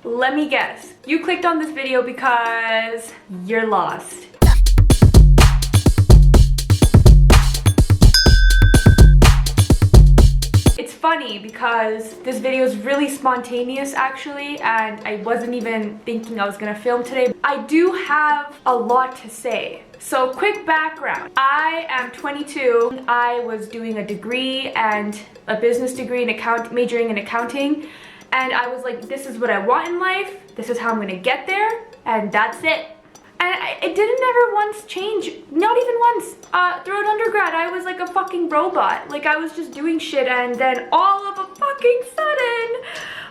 Let me guess. You clicked on this video because you're lost. It's funny because this video is really spontaneous actually, and I wasn't even thinking I was gonna film today. I do have a lot to say. So quick background. I am 22. I was doing a degree and a business degree in majoring in accounting. And I was like, this is what I want in life. This is how I'm gonna get there. And that's it. And it didn't ever once change. Not even once. Throughout undergrad, I was like a fucking robot. Like I was just doing shit, and then all of a fucking sudden,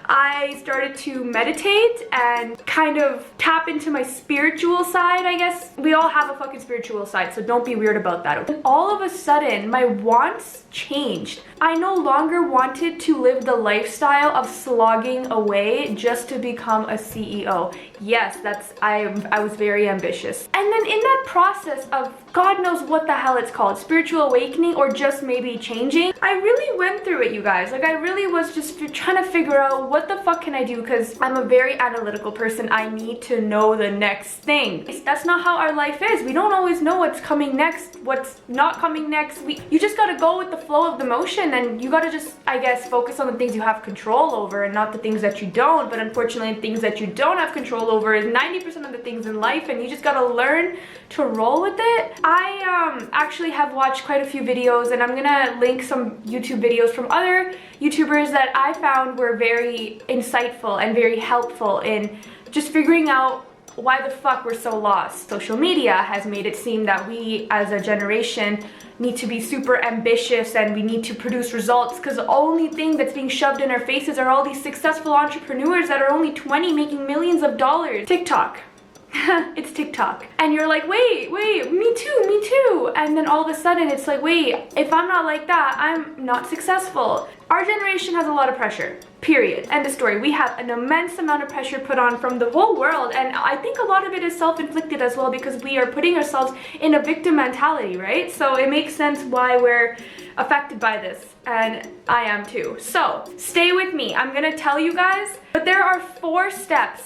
I started to meditate and kind of tap into my spiritual side, I guess. We all have a fucking spiritual side, so don't be weird about that. And all of a sudden, my wants changed. I no longer wanted to live the lifestyle of slogging away just to become a CEO. Yes, I was very ambitious. And then in that process of God knows what the hell it's called, spiritual awakening or just maybe changing, I really went through it, you guys. Like I really was just trying to figure out what the fuck can I do, because I'm a very analytical person. I need to know the next thing. That's not how our life is. We don't always know what's coming next, what's not coming next. You just gotta go with the flow of the motion, and you gotta just, I guess, focus on the things you have control over and not the things that you don't. But unfortunately, the things that you don't have control over is 90% of the things in life, and you just gotta learn to roll with it. I actually have watched quite a few videos, and I'm gonna link some YouTube videos from other YouTubers that I found were very insightful and very helpful in just figuring out why the fuck we're so lost. Social media has made it seem that we as a generation need to be super ambitious and we need to produce results, because the only thing that's being shoved in our faces are all these successful entrepreneurs that are only 20 making millions of dollars. TikTok. It's TikTok. And you're like, wait, me too. And then all of a sudden it's like, wait, if I'm not like that, I'm not successful. Our generation has a lot of pressure. Period. End of story. We have an immense amount of pressure put on from the whole world, and I think a lot of it is self-inflicted as well, because we are putting ourselves in a victim mentality, right? So it makes sense why we're affected by this, and I am too. So stay with me. I'm gonna tell you guys, but there are four steps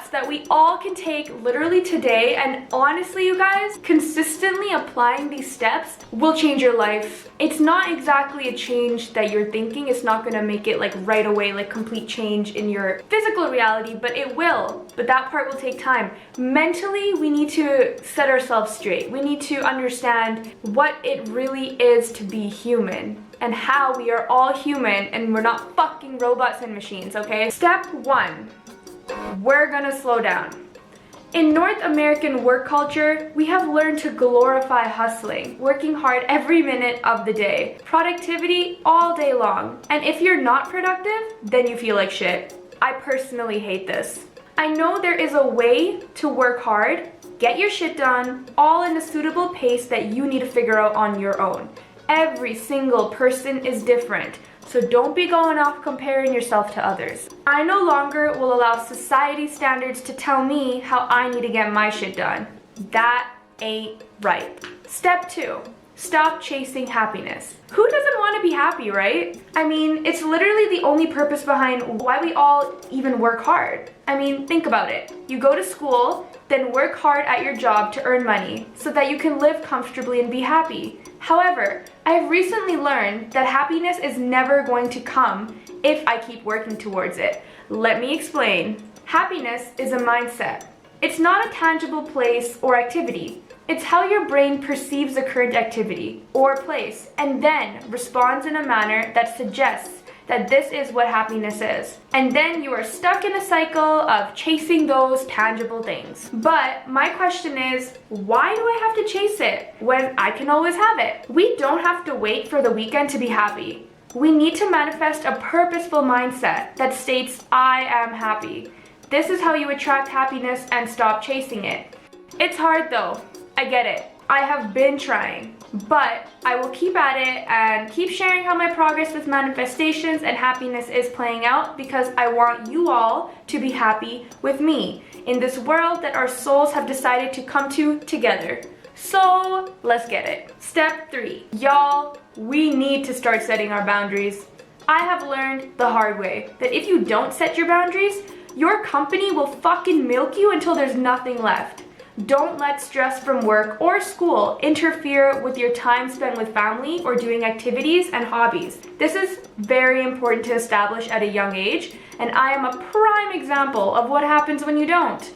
that we all can take literally today, and honestly, you guys, consistently applying these steps will change your life. It's not exactly a change that you're thinking. It's not gonna make it like right away, like complete change in your physical reality, but it will. But that part will take time. Mentally, we need to set ourselves straight. We need to understand what it really is to be human and how we are all human and we're not fucking robots and machines, okay? Step one, we're gonna slow down. In North American work culture, we have learned to glorify hustling, working hard every minute of the day, productivity all day long. And if you're not productive, then you feel like shit. I personally hate this. I know there is a way to work hard, get your shit done, all in a suitable pace that you need to figure out on your own. Every single person is different, so don't be going off comparing yourself to others. I no longer will allow society standards to tell me how I need to get my shit done. That ain't right. Step two, stop chasing happiness. Who doesn't want to be happy, right? I mean, it's literally the only purpose behind why we all even work hard. I mean, think about it. You go to school, then work hard at your job to earn money so that you can live comfortably and be happy. However, I have recently learned that happiness is never going to come if I keep working towards it. Let me explain. Happiness is a mindset. It's not a tangible place or activity. It's how your brain perceives a current activity or place and then responds in a manner that suggests that this is what happiness is. And then you are stuck in a cycle of chasing those tangible things. But my question is, why do I have to chase it when I can always have it? We don't have to wait for the weekend to be happy. We need to manifest a purposeful mindset that states, I am happy. This is how you attract happiness and stop chasing it. It's hard though. I get it. I have been trying, but I will keep at it and keep sharing how my progress with manifestations and happiness is playing out, because I want you all to be happy with me in this world that our souls have decided to come to together. So let's get it. Step 3. Y'all, we need to start setting our boundaries. I have learned the hard way that if you don't set your boundaries, your company will fucking milk you until there's nothing left. Don't let stress from work or school interfere with your time spent with family or doing activities and hobbies. This is very important to establish at a young age, and I am a prime example of what happens when you don't.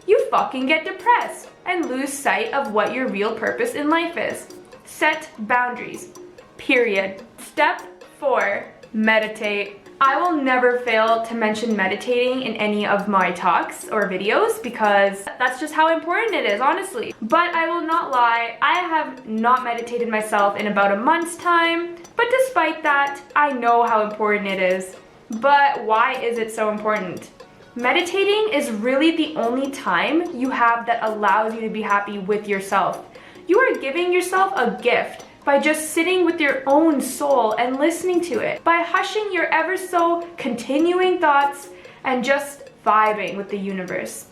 You fucking get depressed and lose sight of what your real purpose in life is. Set boundaries. Period. Step 4, meditate. I will never fail to mention meditating in any of my talks or videos because that's just how important it is, honestly. But I will not lie, I have not meditated myself in about a month's time. But despite that, I know how important it is. But why is it so important? Meditating is really the only time you have that allows you to be happy with yourself. You are giving yourself a gift by just sitting with your own soul and listening to it, by hushing your ever so continuing thoughts and just vibing with the universe.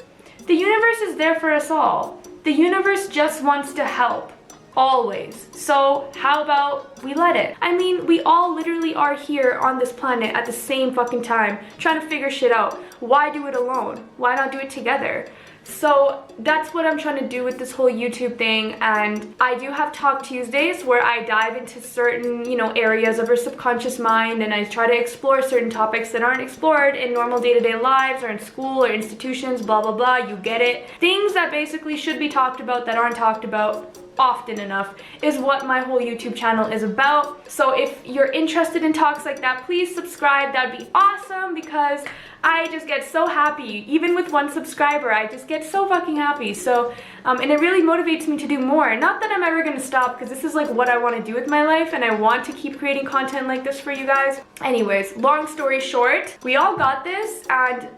The universe is there for us all. The universe just wants to help, always. So how about we let it? I mean, we all literally are here on this planet at the same fucking time, trying to figure shit out. Why do it alone? Why not do it together? So that's what I'm trying to do with this whole YouTube thing, and I do have Talk Tuesdays where I dive into certain, areas of our subconscious mind, and I try to explore certain topics that aren't explored in normal day-to-day lives or in school or institutions, blah blah blah, you get it. Things that basically should be talked about that aren't talked about often enough is what my whole YouTube channel is about. So if you're interested in talks like that, please subscribe. That'd be awesome because I just get so happy. Even with 1 subscriber, I just get so fucking happy. So, and it really motivates me to do more. Not that I'm ever gonna stop, because this is like what I want to do with my life, and I want to keep creating content like this for you guys. Anyways, long story short, we all got this, and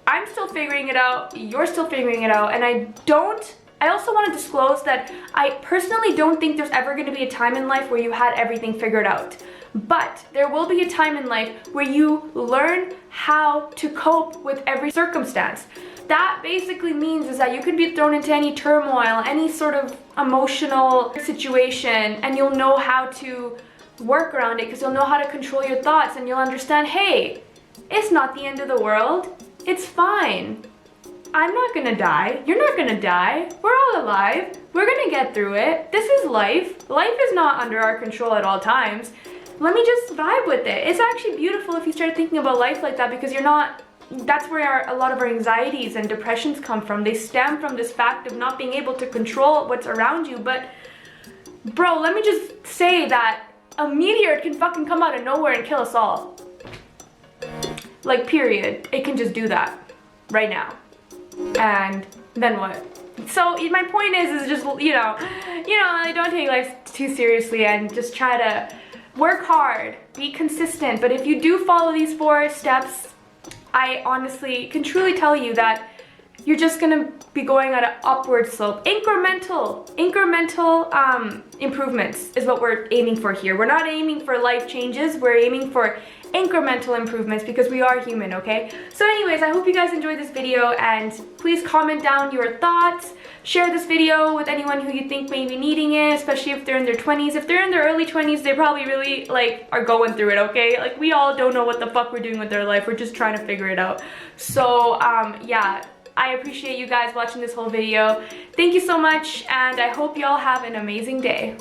I'm still figuring it out. You're still figuring it out, and I also want to disclose that I personally don't think there's ever going to be a time in life where you had everything figured out. But there will be a time in life where you learn how to cope with every circumstance. That basically means is that you can be thrown into any turmoil, any sort of emotional situation, and you'll know how to work around it because you'll know how to control your thoughts, and you'll understand, hey, it's not the end of the world. It's fine. I'm not gonna die. You're not gonna die. We're all alive. We're gonna get through it. This is life. Life is not under our control at all times. Let me just vibe with it. It's actually beautiful if you start thinking about life like that, because that's where a lot of our anxieties and depressions come from. They stem from this fact of not being able to control what's around you. But bro, let me just say that a meteor can fucking come out of nowhere and kill us all. Like, period. It can just do that right now. And then what? So my point is just, don't take life too seriously and just try to work hard, be consistent. But if you do follow these 4 steps, I honestly can truly tell you that you're just gonna be going at an upward slope. Incremental improvements is what we're aiming for here. We're not aiming for life changes, we're aiming for incremental improvements because we are human, okay? So anyways, I hope you guys enjoyed this video, and please comment down your thoughts. Share this video with anyone who you think may be needing it, especially if they're in their 20s. If they're in their early 20s, they probably really are going through it, okay? Like, we all don't know what the fuck we're doing with our life. We're just trying to figure it out. So yeah, I appreciate you guys watching this whole video. Thank you so much, and I hope you all have an amazing day.